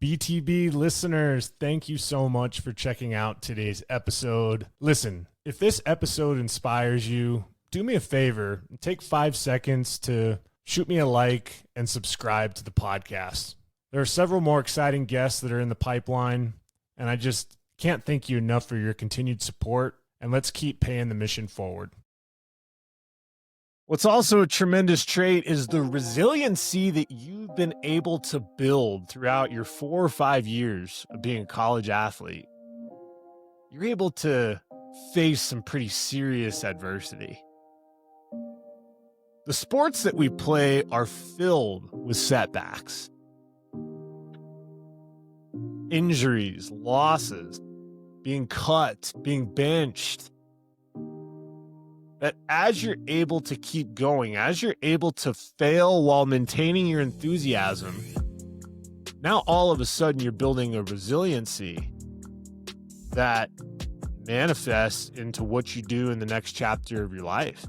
BTB listeners, thank you so much for checking out today's episode. Listen, if this episode inspires you, do me a favor and take 5 seconds to shoot me a like and subscribe to the podcast. There are several more exciting guests that are in the pipeline, and I just can't thank you enough for your continued support, and let's keep paying the mission forward. What's also a tremendous trait is the resiliency that you've been able to build throughout your 4 or 5 years of being a college athlete. You're able to face some pretty serious adversity. The sports that we play are filled with setbacks, injuries, losses, being cut, being benched. That as you're able to keep going, as you're able to fail while maintaining your enthusiasm, now all of a sudden you're building a resiliency that manifests into what you do in the next chapter of your life.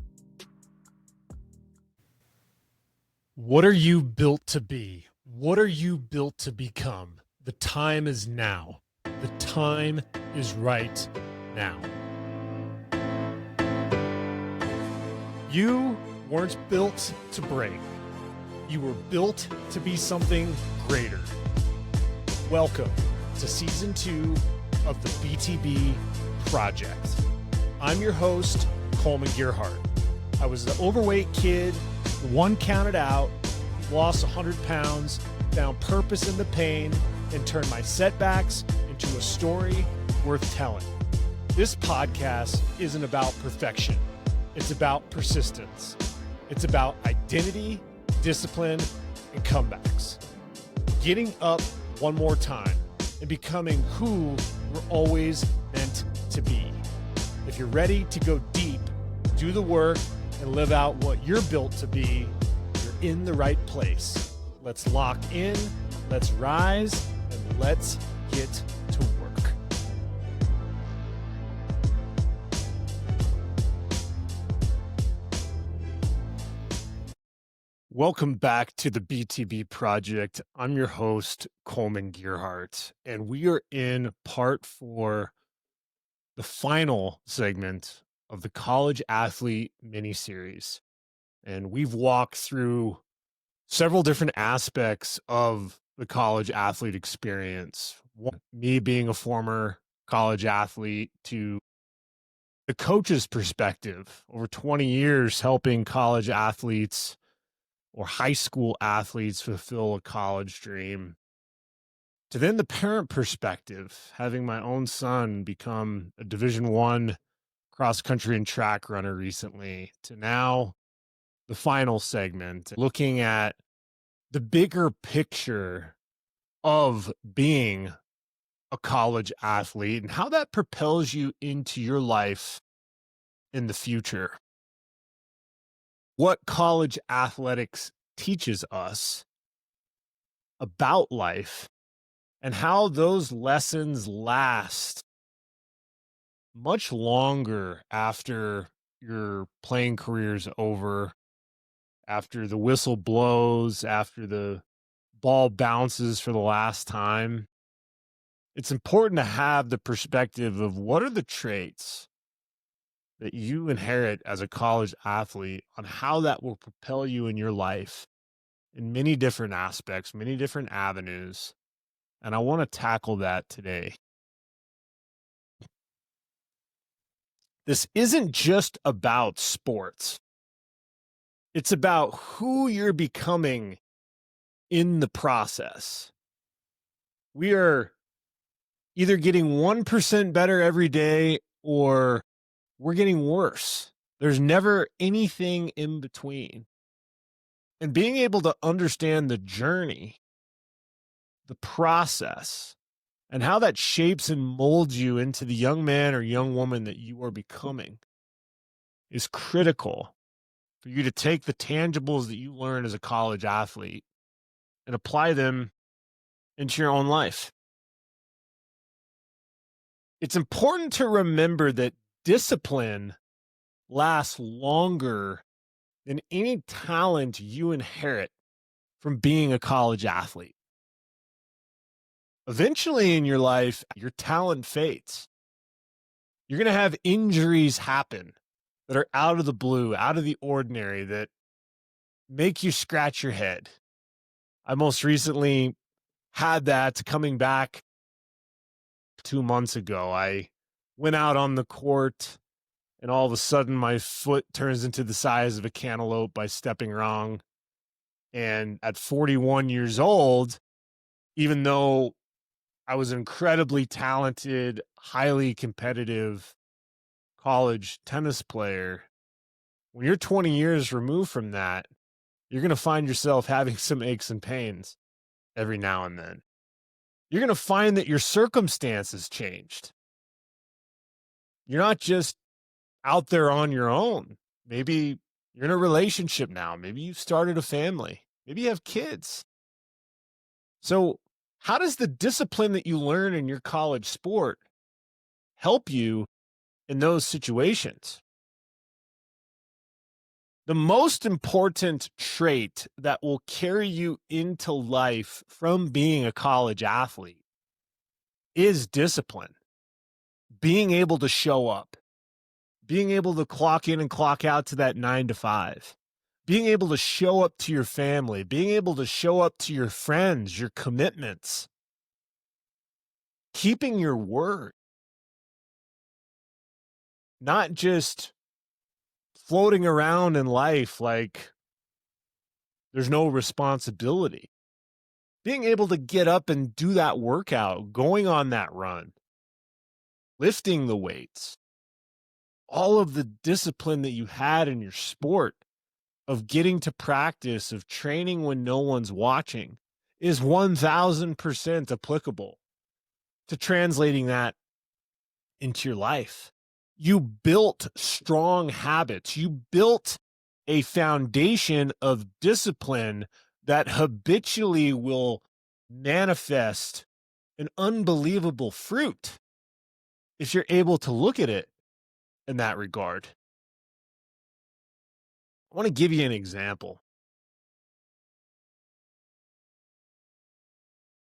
What are you built to be? What are you built to become? The time is now. The time is right now. You weren't built to break. You were built to be something greater. Welcome to Season 2 of the BTB Project. I'm your host, Kollman Gearhart. I was an overweight kid, the one counted out, lost 100 pounds, found purpose in the pain, and turned my setbacks into a story worth telling. This podcast isn't about perfection. It's about persistence. It's about identity, discipline, and comebacks. Getting up one more time and becoming who we're always meant to be. If you're ready to go deep, do the work, and live out what you're built to be, you're in the right place. Let's lock in, let's rise, and let's get to work. Welcome back to the BTB Project. I'm your host, Kollman Gearhart, and we are in part 4, the final segment of the College Athlete miniseries. And we've walked through several different aspects of the college athlete experience. One, me being a former college athlete, to the coach's perspective, over 20 years helping college athletes or high school athletes fulfill a college dream, to then the parent perspective, having my own son become a Division I cross country and track runner recently, to now the final segment, looking at the bigger picture of being a college athlete and how that propels you into your life in the future. What college athletics teaches us about life and how those lessons last much longer after your playing career is over, after the whistle blows, after the ball bounces for the last time. It's important to have the perspective of what are the traits that you inherit as a college athlete, on how that will propel you in your life in many different aspects, many different avenues. And I want to tackle that today. This isn't just about sports. It's about who you're becoming in the process. We are either getting 1% better every day, or we're getting worse. There's never anything in between. And being able to understand the journey, the process, and how that shapes and molds you into the young man or young woman that you are becoming is critical for you to take the tangibles that you learn as a college athlete and apply them into your own life. It's important to remember that discipline lasts longer than any talent you inherit from being a college athlete. Eventually in your life, your talent fades. You're going to have injuries happen that are out of the blue, out of the ordinary, that make you scratch your head. I most recently had that coming back 2 months ago. I went out on the court and all of a sudden my foot turns into the size of a cantaloupe by stepping wrong. And at 41 years old, even though I was an incredibly talented, highly competitive college tennis player, when you're 20 years removed from that, you're going to find yourself having some aches and pains every now and then. You're going to find that your circumstances changed. You're not just out there on your own. Maybe you're in a relationship now. Maybe you've started a family. Maybe you have kids. So, how does the discipline that you learn in your college sport help you in those situations? The most important trait that will carry you into life from being a college athlete is discipline. Being able to show up, being able to clock in and clock out to that 9 to 5, being able to show up to your family, being able to show up to your friends, your commitments, keeping your word, not just floating around in life like there's no responsibility. Being able to get up and do that workout, going on that run, lifting the weights, all of the discipline that you had in your sport of getting to practice, of training when no one's watching, is 1000% applicable to translating that into your life. You built strong habits. You built a foundation of discipline that habitually will manifest an unbelievable fruit if you're able to look at it in that regard. I want to give you an example.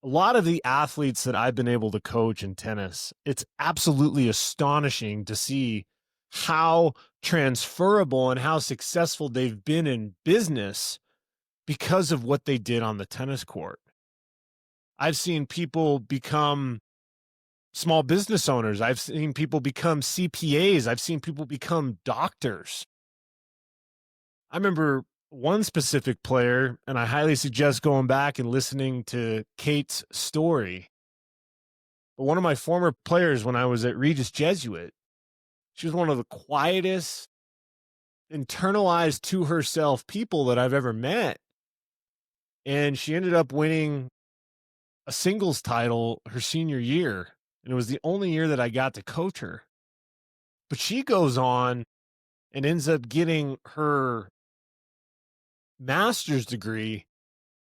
A lot of the athletes that I've been able to coach in tennis, it's absolutely astonishing to see how transferable and how successful they've been in business because of what they did on the tennis court. I've seen people become small business owners. I've seen people become CPAs. I've seen people become doctors. I remember one specific player, and I highly suggest going back and listening to Kate's story. But one of my former players when I was at Regis Jesuit, she was one of the quietest, internalized to herself people that I've ever met. And she ended up winning a singles title her senior year. And it was the only year that I got to coach her. But she goes on and ends up getting her master's degree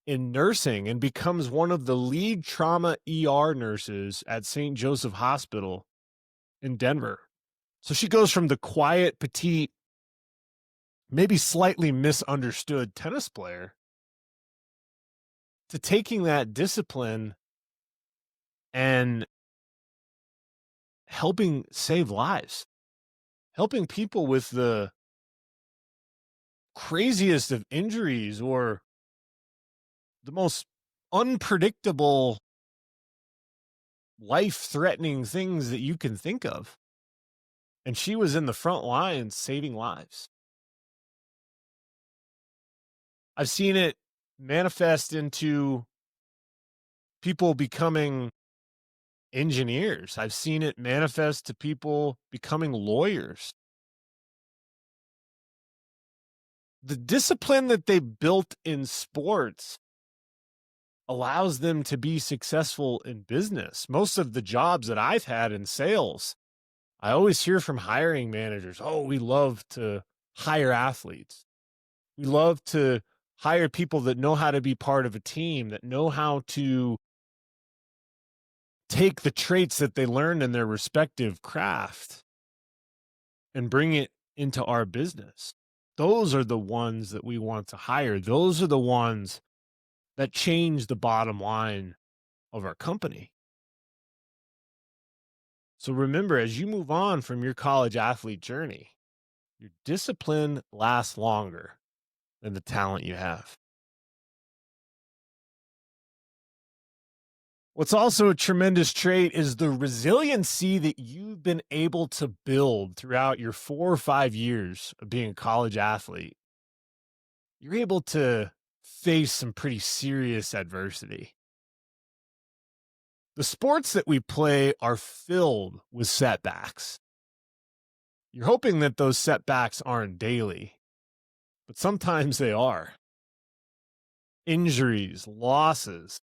in nursing and becomes one of the lead trauma ER nurses at St. Joseph Hospital in Denver. So she goes from the quiet, petite, maybe slightly misunderstood tennis player to taking that discipline and helping save lives, helping people with the craziest of injuries or the most unpredictable, life-threatening things that you can think of. And she was in the front lines saving lives. I've seen it manifest into people becoming engineers. I've seen it manifest to people becoming lawyers. The discipline that they built in sports allows them to be successful in business. Most of the jobs that I've had in sales, I always hear from hiring managers, oh, we love to hire athletes. We love to hire people that know how to be part of a team, that know how to take the traits that they learned in their respective craft and bring it into our business. Those are the ones that we want to hire. Those are the ones that change the bottom line of our company. So remember, as you move on from your college athlete journey, your discipline lasts longer than the talent you have. What's also a tremendous trait is the resiliency that you've been able to build throughout your 4 or 5 years of being a college athlete. You're able to face some pretty serious adversity. The sports that we play are filled with setbacks. You're hoping that those setbacks aren't daily, but sometimes they are. Injuries, losses,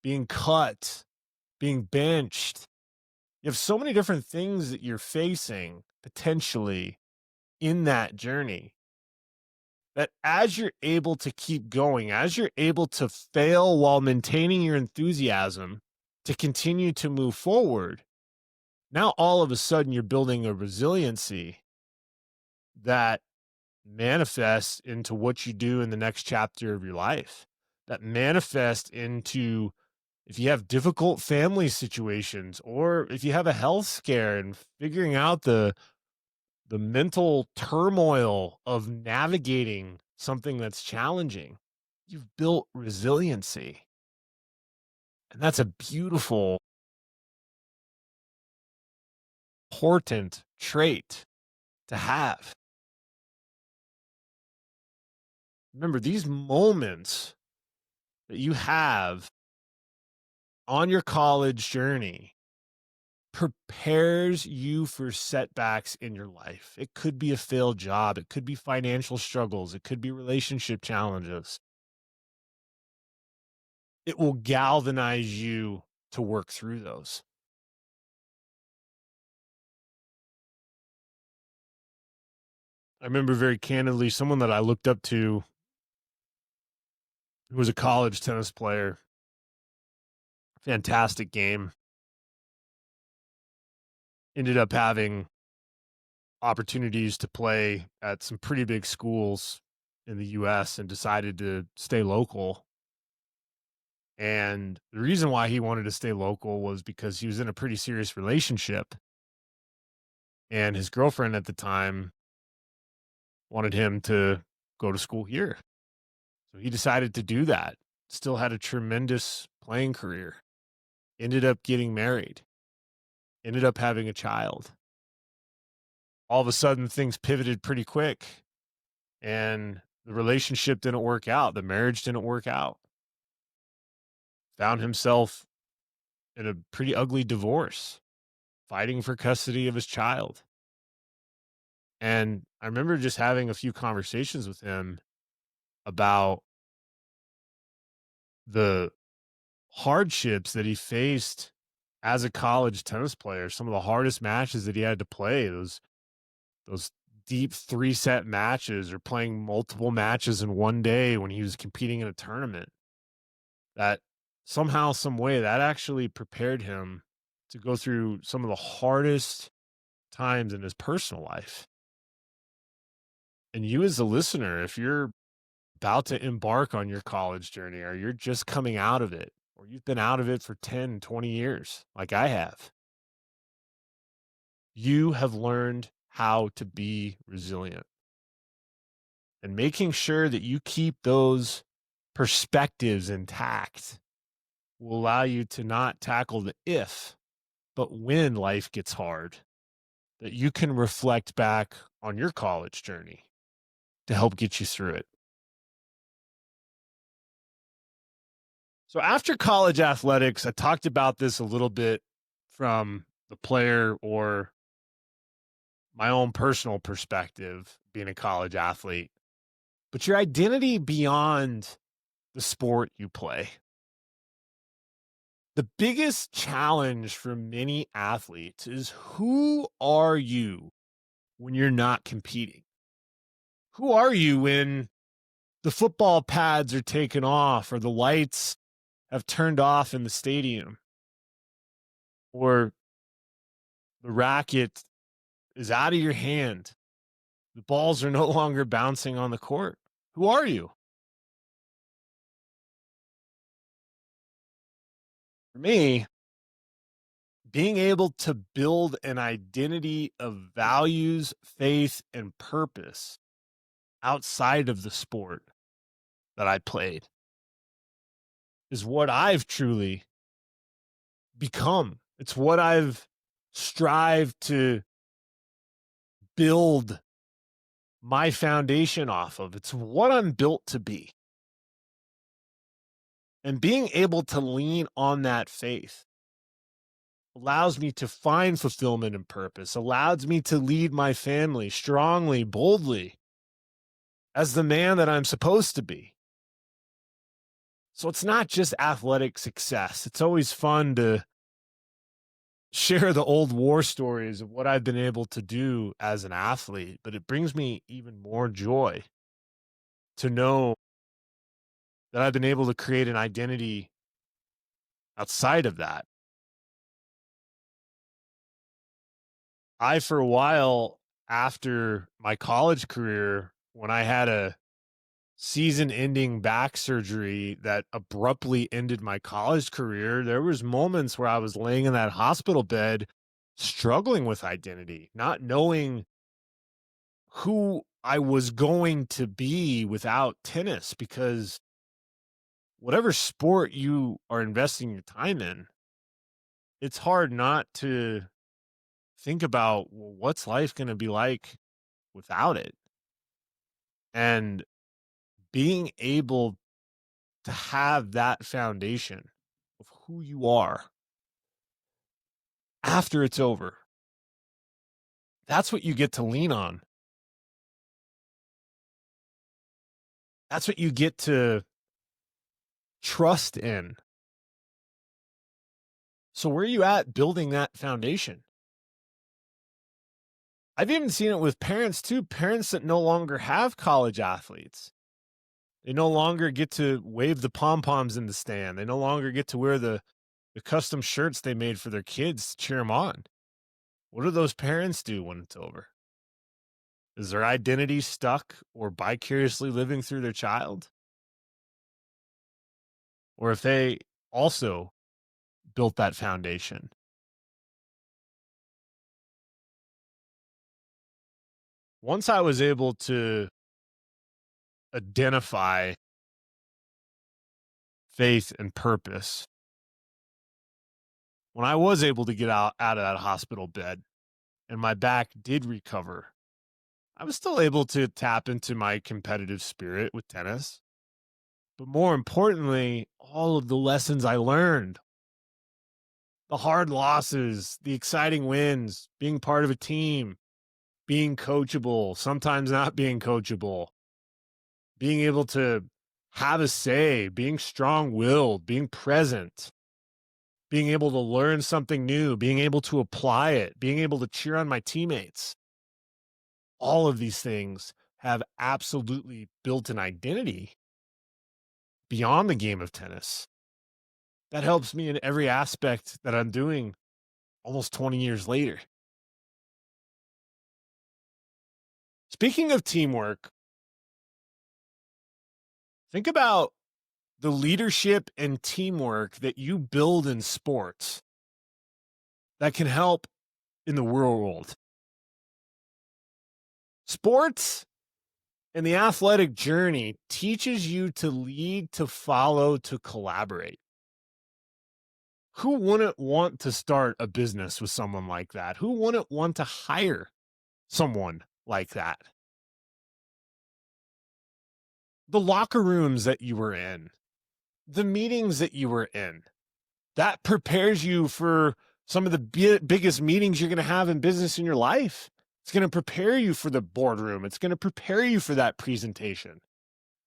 being cut, being benched. You have so many different things that you're facing potentially in that journey that as you're able to keep going, as you're able to fail while maintaining your enthusiasm to continue to move forward, now all of a sudden you're building a resiliency that manifests into what you do in the next chapter of your life, that manifests into if you have difficult family situations or if you have a health scare and figuring out the mental turmoil of navigating something that's challenging, you've built resiliency. And that's a beautiful, important trait to have. Remember, these moments that you have on your college journey prepares you for setbacks in your life. It could be a failed job, it could be financial struggles, it could be relationship challenges. It will galvanize you to work through those. I remember very candidly someone that I looked up to who was a college tennis player. Fantastic game. Ended up having opportunities to play at some pretty big schools in the US and decided to stay local. And the reason why he wanted to stay local was because he was in a pretty serious relationship. And his girlfriend at the time wanted him to go to school here. So he decided to do that. Still had a tremendous playing career. Ended up getting married. Ended up having a child. All of a sudden, things pivoted pretty quick. And the relationship didn't work out. The marriage didn't work out. Found himself in a pretty ugly divorce, fighting for custody of his child. And I remember just having a few conversations with him about the hardships that he faced as a college tennis player, some of the hardest matches that he had to play, those deep 3-set matches or playing multiple matches in one day when he was competing in a tournament. That somehow, some way, that actually prepared him to go through some of the hardest times in his personal life. And you as a listener, if you're about to embark on your college journey or you're just coming out of it or you've been out of it for 10, 20 years like I have, you have learned how to be resilient. And making sure that you keep those perspectives intact will allow you to not tackle the if, but when life gets hard, that you can reflect back on your college journey to help get you through it. So after college athletics, I talked about this a little bit from the player or my own personal perspective, being a college athlete, but your identity beyond the sport you play. The biggest challenge for many athletes is who are you when you're not competing? Who are you when the football pads are taken off or the lights have turned off in the stadium or the racket is out of your hand? The balls are no longer bouncing on the court. Who are you? For me, being able to build an identity of values, faith, and purpose outside of the sport that I played is what I've truly become. It's what I've strived to build my foundation off of. It's what I'm built to be. And being able to lean on that faith allows me to find fulfillment and purpose, allows me to lead my family strongly, boldly, as the man that I'm supposed to be. So it's not just athletic success. It's always fun to share the old war stories of what I've been able to do as an athlete, but it brings me even more joy to know that I've been able to create an identity outside of that. For a while after my college career, when I had a season ending back surgery that abruptly ended my college career, there was moments where I was laying in that hospital bed struggling with identity, not knowing who I was going to be without tennis, because whatever sport you are investing your time in, it's hard not to think about, well, what's life going to be like without it? And being able to have that foundation of who you are after it's over, that's what you get to lean on. That's what you get to trust in. So where are you at building that foundation? I've even seen it with parents too, parents that no longer have college athletes. They no longer get to wave the pom-poms in the stand. They no longer get to wear the custom shirts they made for their kids to cheer them on. What do those parents do when it's over? Is their identity stuck or vicariously living through their child? Or if they also built that foundation? Once I was able to identify faith and purpose, when I was able to get out of that hospital bed and my back did recover, I was still able to tap into my competitive spirit with tennis. But more importantly, all of the lessons I learned, the hard losses, the exciting wins, being part of a team, being coachable, sometimes not being coachable, being able to have a say, being strong willed, being present, being able to learn something new, being able to apply it, being able to cheer on my teammates. All of these things have absolutely built an identity beyond the game of tennis that helps me in every aspect that I'm doing almost 20 years later. Speaking of teamwork, think about the leadership and teamwork that you build in sports that can help in the real world. Sports and the athletic journey teaches you to lead, to follow, to collaborate. Who wouldn't want to start a business with someone like that? Who wouldn't want to hire someone like that? The locker rooms that you were in, the meetings that you were in, that prepares you for some of the biggest meetings you're going to have in business in your life. It's going to prepare you for the boardroom. It's going to prepare you for that presentation.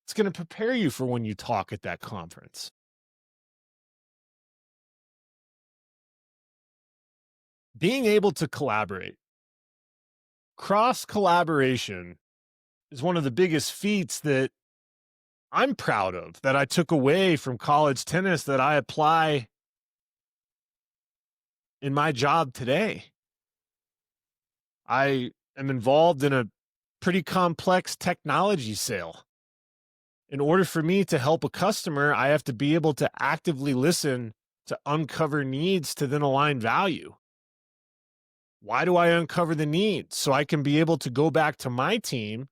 It's going to prepare you for when you talk at that conference. Being able to collaborate, cross collaboration is one of the biggest feats that I'm proud of, that I took away from college tennis, that I apply in my job today. I am involved in a pretty complex technology sale. In order for me to help a customer, I have to be able to actively listen to uncover needs to then align value. Why do I uncover the needs? So I can be able to go back to my team,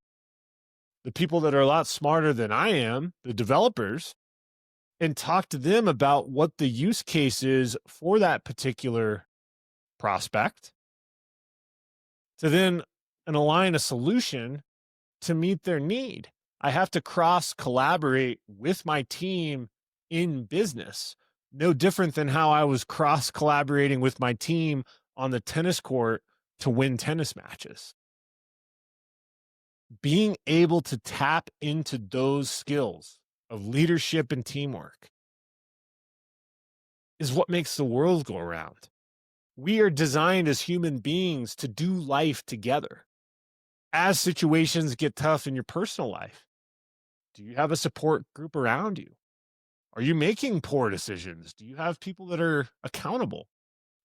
the people that are a lot smarter than I am, the developers, and talk to them about what the use case is for that particular prospect, to then align a solution to meet their need. I have to cross collaborate with my team in business. No different than how I was cross collaborating with my team on the tennis court to win tennis matches. Being able to tap into those skills of leadership and teamwork is what makes the world go around. We are designed as human beings to do life together. As situations get tough in your personal life, do you have a support group around you? Are you making poor decisions? Do you have people that are accountable,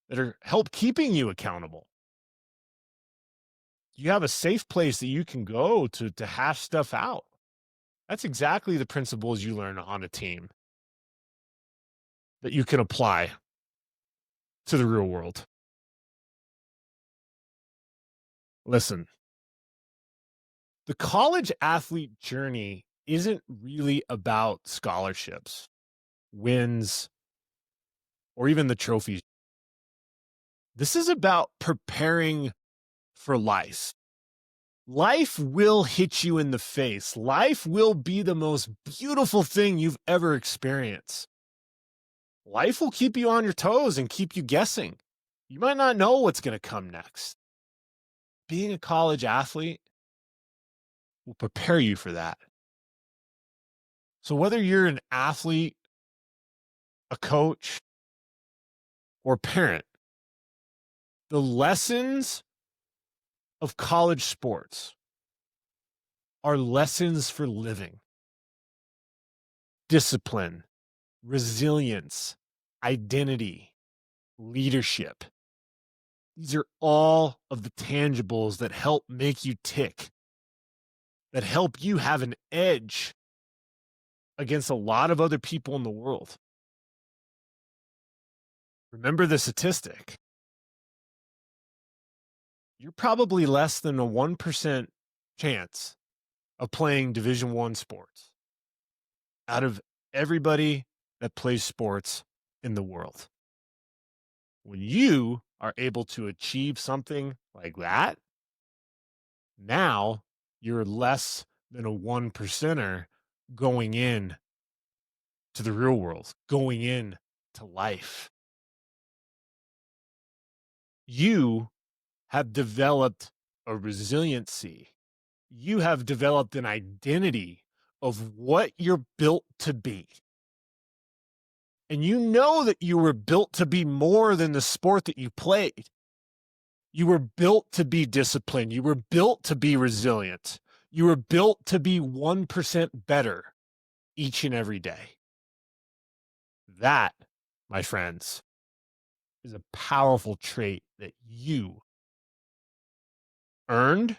that are help keeping you accountable? Do you have a safe place that you can go to hash stuff out? That's exactly the principles you learn on a team that you can apply to the real world. Listen, the college athlete journey isn't really about scholarships, wins, or even the trophies. This is about preparing for life. Life will hit you in the face. Life will be the most beautiful thing you've ever experienced. Life will keep you on your toes and keep you guessing. You might not know what's going to come next. Being a college athlete will prepare you for that. So whether you're an athlete, a coach, or parent, the lessons of college sports are lessons for living. Discipline, resilience, identity, leadership. These are all of the tangibles that help make you tick, that help you have an edge against a lot of other people in the world. Remember the statistic. You're probably less than a 1% chance of playing Division I sports out of everybody that plays sports in the world. When you are able to achieve something like that, now you're less than a 1%er going in to the real world, going in to life. You have developed a resiliency. You have developed an identity of what you're built to be. And you know that you were built to be more than the sport that you played. You were built to be disciplined. You were built to be resilient. You were built to be 1% better each and every day. That, my friends, is a powerful trait that you earned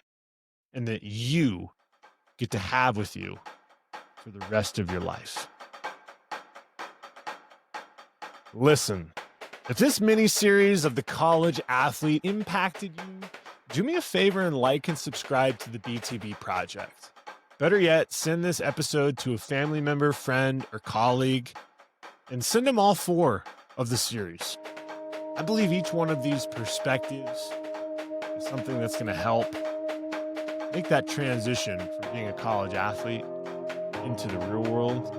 and that you get to have with you for the rest of your life. Listen, if this mini-series of the college athlete impacted you, do me a favor and like and subscribe to the BTB Project. Better yet, send this episode to a family member, friend, or colleague, and send them all 4 of the series. I believe each one of these perspectives is something that's going to help make that transition from being a college athlete into the real world.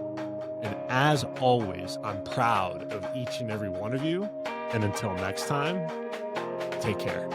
And as always, I'm proud of each and every one of you. And until next time, take care.